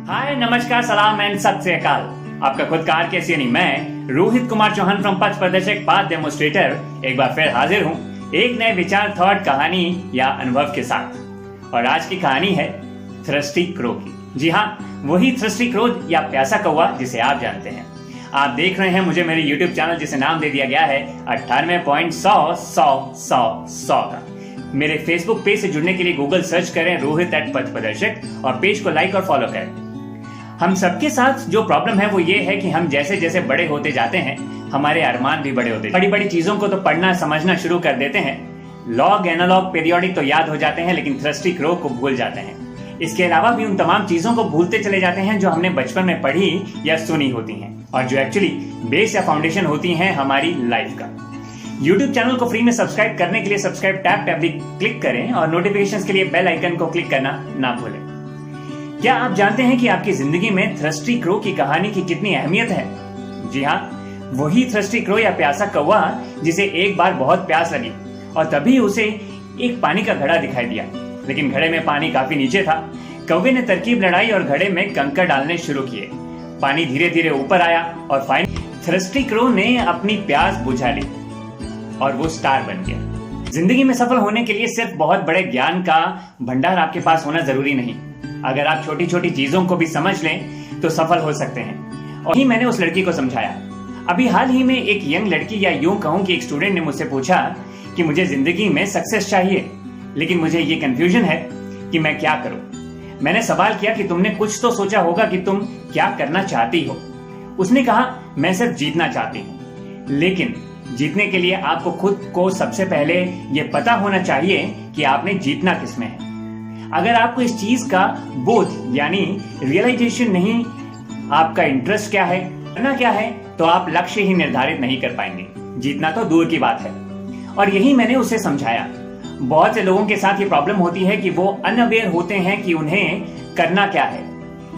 हाय, नमस्कार, सलाम एंड सत श्री अकाल। आपका खुद का आरकेसी यानी मैं रोहित कुमार चौहान फ्रॉम पथ प्रदर्शक पाथ डेमोस्ट्रेटर एक बार फिर हाजिर हूँ एक नए विचार, थॉट, कहानी या अनुभव के साथ। और आज की कहानी है थ्रस्टी क्रो की। जी हाँ, वही थ्रस्टी क्रो या प्यासा कौवा जिसे आप जानते हैं। आप देख रहे हैं मुझे मेरे YouTube चैनल जिसे नाम दे दिया गया है 98.100 का। मेरे Facebook पेज से जुड़ने के लिए गूगल सर्च करें रोहित @पथ प्रदर्शक और पेज को लाइक और फॉलो करें। हम सबके साथ जो प्रॉब्लम है वो ये है कि हम जैसे जैसे बड़े होते जाते हैं हमारे अरमान भी बड़े होते, बड़ी बड़ी चीजों को तो पढ़ना समझना शुरू कर देते हैं, लॉग एनालॉग पीरियोडिक तो याद हो जाते हैं, लेकिन थ्रस्टी क्रो को भूल जाते हैं। इसके अलावा भी उन तमाम चीजों को भूलते चले जाते हैं जो हमने बचपन में पढ़ी या सुनी होती हैं और जो एक्चुअली बेस या फाउंडेशन होती हैं हमारी लाइफ का। YouTube चैनल को फ्री में सब्सक्राइब करने के लिए सब्सक्राइब टैब भी क्लिक करें और नोटिफिकेशंस के लिए बेल आइकन को क्लिक करना ना भूलें। क्या आप जानते हैं कि आपकी जिंदगी में थ्रस्टी क्रो की कहानी की कितनी अहमियत है? जी हाँ, वही थ्रस्टी क्रो या प्यासा कौवा जिसे एक बार बहुत प्यास लगी और तभी उसे एक पानी का घड़ा दिखाई दिया, लेकिन घड़े में पानी काफी नीचे था। कौवे ने तरकीब लड़ाई और घड़े में कंकड़ डालने शुरू किए। पानी धीरे धीरे ऊपर आया और फाइनली थ्रस्टी क्रो ने अपनी प्यास बुझा ली और वो स्टार बन गया। जिंदगी में सफल होने के लिए सिर्फ बहुत बड़े ज्ञान का भंडार आपके पास होना जरूरी नहीं। अगर आप छोटी छोटी चीजों को भी समझ लें तो सफल हो सकते हैं। और ही मैंने उस लड़की को समझाया। अभी हाल ही में एक यंग लड़की या यूं कहूं कि एक स्टूडेंट ने मुझसे पूछा कि मुझे जिंदगी में सक्सेस चाहिए, लेकिन मुझे ये कंफ्यूजन है कि मैं क्या करूं। मैंने सवाल किया कि तुमने कुछ तो सोचा होगा कि तुम क्या करना चाहती हो। उसने कहा, मैं सिर्फ जीतना चाहती हूं। लेकिन जीतने के लिए आपको खुद को सबसे पहले यह पता होना चाहिए कि आपने जीतना किसमें है। अगर आपको इस चीज का बोध यानी रियलाइजेशन नहीं, आपका इंटरेस्ट क्या है, करना क्या है, तो आप लक्ष्य ही निर्धारित नहीं कर पाएंगे। जीतना तो दूर की बात है। और यही मैंने उसे समझाया। बहुत से लोगों के साथ ये प्रॉब्लम होती है कि वो अनअवेयर होते हैं कि उन्हें करना क्या है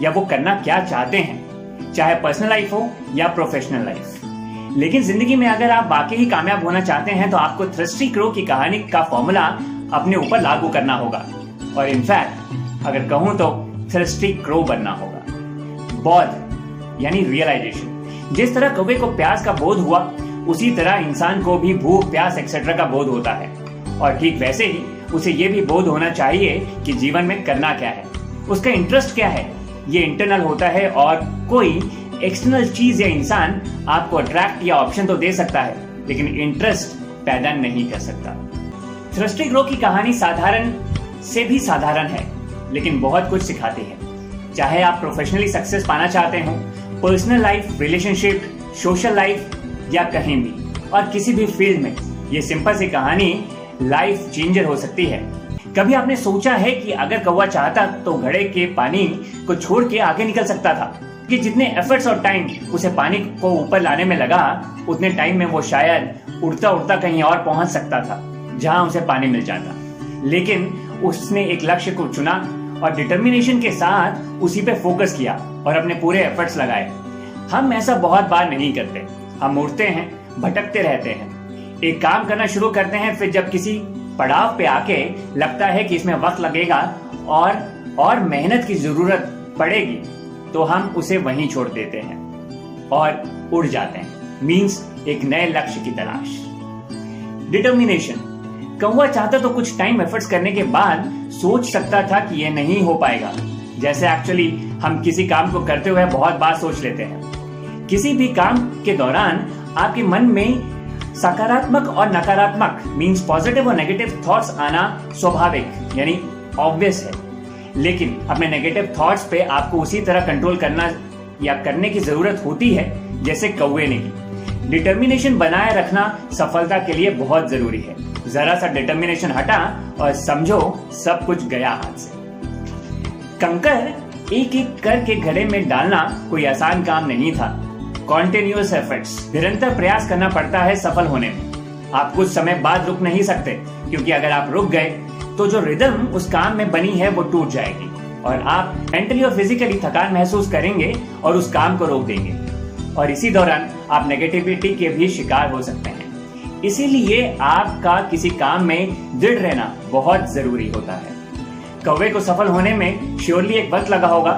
या वो करना क्या चाहते हैं, चाहे पर्सनल लाइफ हो या प्रोफेशनल लाइफ। लेकिन जिंदगी में अगर आप वाकई ही कामयाब होना चाहते हैं तो आपको थ्रस्टी क्रो की कहानी का फॉर्मूला अपने ऊपर लागू करना होगा और इनफैक्ट अगर कहूं तो थ्रस्टी क्रो बनना होगा। बोध यानी रियलाइजेशन। जिस तरह कौवे को प्यास का बोध हुआ उसी तरह इंसान को भी भूख, प्यास एक्सेट्रा का बोध होता है। और ठीक वैसे ही उसे ये भी बोध होना चाहिए कि जीवन में करना क्या है, उसका इंटरेस्ट क्या है। ये इंटरनल होता है और कोई एक्सटर्नल चीज या इंसान आपको अट्रैक्ट या ऑप्शन तो दे सकता है, लेकिन इंटरेस्ट पैदा नहीं कर सकता। थ्रस्टी क्रो की कहानी साधारण से भी साधारण है, लेकिन बहुत कुछ सिखाती है। चाहे आप प्रोफेशनली सक्सेस पाना चाहते हो, personal life, relationship, social life या कहीं भी और किसी भी फील्ड में, ये सिंपल सी कहानी लाइफ चेंजर हो सकती है। कभी आपने सोचा है कि अगर कौवा चाहता तो घड़े के पानी को छोड़ के आगे निकल सकता था, कि जितने एफर्ट्स और टाइम उसे पानी को ऊपर लाने में लगा उतने टाइम में वो शायद उड़ता उड़ता कहीं और पहुंच सकता था जहां उसे पानी मिल जाता। लेकिन उसने एक लक्ष्य को चुना और डिटर्मिनेशन के साथ उसी पे फोकस किया और अपने पूरे एफर्ट्स लगाए। हम ऐसा बहुत बार नहीं करते। हम उड़ते हैं, भटकते रहते हैं, एक काम करना शुरू करते हैं, फिर जब किसी पड़ाव पे आके लगता है कि इसमें वक्त लगेगा और मेहनत की जरूरत पड़ेगी तो हम उसे वहीं छोड़ देते हैं और उड़ जाते हैं। मींस एक नए लक्ष्य की तलाश। डिटर्मिनेशन। कौवा चाहता तो कुछ टाइम एफर्ट्स करने के बाद सोच सकता था कि यह नहीं हो पाएगा। जैसे एक्चुअली हम किसी काम को करते हुए बहुत बार सोच लेते हैं। किसी भी काम के दौरान आपके मन में सकारात्मक और नकारात्मक मींस पॉजिटिव और नेगेटिव थॉट्स आना स्वाभाविक यानी ऑब्वियस है। लेकिन अपने नेगेटिव थॉट्स पे आपको उसी तरह कंट्रोल करना या करने की जरूरत होती है जैसे कौवे ने की। डिटर्मिनेशन बनाए रखना सफलता के लिए बहुत जरूरी है। जरा सा डिटर्मिनेशन हटा और समझो सब कुछ गया हाथ से। कंकड़ एक एक करके घड़े में डालना कोई आसान काम नहीं था। कॉन्टिन्यूअस एफर्ट्स, निरंतर प्रयास करना पड़ता है सफल होने में। आप कुछ समय बाद रुक नहीं सकते, क्योंकि अगर आप रुक गए तो जो रिदम उस काम में बनी है वो टूट जाएगी और आप मेंटली और फिजिकली थकान महसूस करेंगे और उस काम को रोक देंगे। और इसी दौरान आप नेगेटिविटी के भी शिकार हो सकते हैं। इसीलिए आपका किसी काम में दृढ़ रहना बहुत जरूरी होता है। कौवे को सफल होने में श्योरली एक वक्त लगा होगा,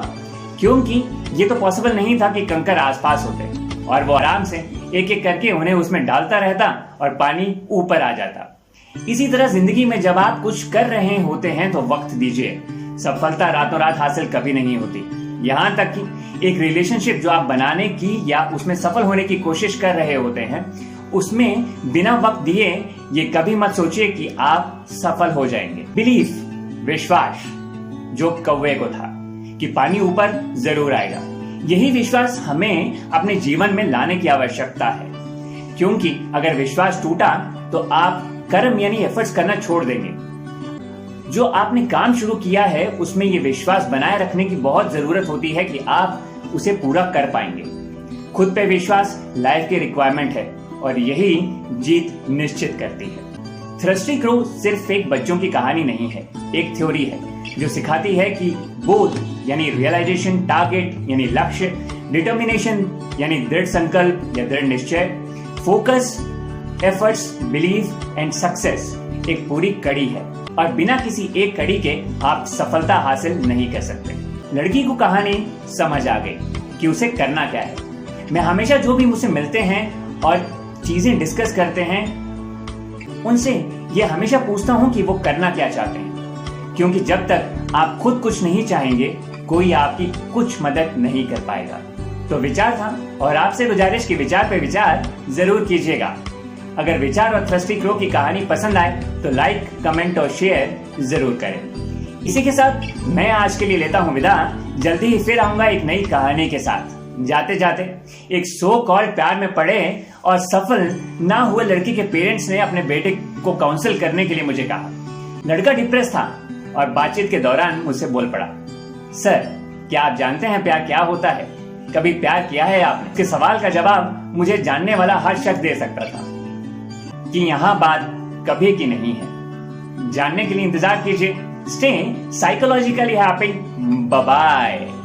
क्योंकि ये तो पॉसिबल नहीं था कि कंकर आसपास होते और वो आराम से एक एक करके उन्हें उसमें डालता रहता और पानी ऊपर आ जाता। इसी तरह जिंदगी में जब आप कुछ कर रहे होते हैं तो वक्त दीजिए। सफलता रातों रात हासिल कभी नहीं होती। यहाँ तक कि एक रिलेशनशिप जो आप बनाने की या उसमें सफल होने की कोशिश कर रहे होते हैं, उसमें बिना वक्त दिए ये कभी मत सोचिए कि आप सफल हो जाएंगे। बिलीफ, विश्वास, जो कौवे को था कि पानी ऊपर जरूर आएगा, यही विश्वास हमें अपने जीवन में लाने की आवश्यकता है। क्योंकि अगर विश्वास टूटा तो आप कर्म यानी एफर्ट्स करना छोड़ देंगे। जो आपने काम शुरू किया है उसमें ये विश्वास बनाए रखने की बहुत जरूरत होती है कि आप उसे पूरा कर पाएंगे। खुद पे विश्वास लाइफ की रिक्वायरमेंट है और यही जीत निश्चित करती है। थ्रस्टी क्रो सिर्फ एक बच्चों की कहानी नहीं है, एक थ्योरी है जो सिखाती है कि बोध यानी रियलाइजेशन, टारगेट यानी लक्ष्य, डिटर्मिनेशन यानी दृढ़ संकल्प या दृढ़ निश्चय, focus, efforts, believe and success एक पूरी कड़ी है और बिना किसी एक कड़ी के आप सफलता हासिल नहीं कर सकते। लड़की को कहानी समझ आ गई कि उसे करना क्या है। मैं हमेशा जो भी मुझसे मिलते हैं और चीजें डिस्कस करते हैं उनसे ये हमेशा पूछता हूं कि वो करना क्या चाहते हैं, क्योंकि जब तक आप खुद कुछ नहीं चाहेंगे कोई आपकी कुछ मदद नहीं कर पाएगा। तो विचार था और आपसे गुजारिश की विचार पे विचार जरूर कीजिएगा। अगर विचार और थ्रस्टी क्रो की कहानी पसंद आए तो लाइक, कमेंट और शेयर जरूर करें। इसी के साथ मैं आज के लिए लेता हूं विदा। जल्दी ही फिर आऊंगा एक नई कहानी के साथ। जाते जाते एक सो कॉल्ड प्यार में पड़े और सफल ना हुए लड़की के पेरेंट्स ने अपने बेटे को काउंसिल करने के लिए मुझे कहा। लड़का डिप्रेस था और बातचीत के दौरान मुझसे बोल पड़ा, सर क्या आप जानते हैं प्यार क्या होता है? कभी प्यार किया है आपने? इसके सवाल का जवाब मुझे जानने वाला हर शख्स दे सकता था कि यहाँ बात कभी की नहीं है। जानने के लिए इंतजार कीजिए। Stay psychologically happy. Bye bye.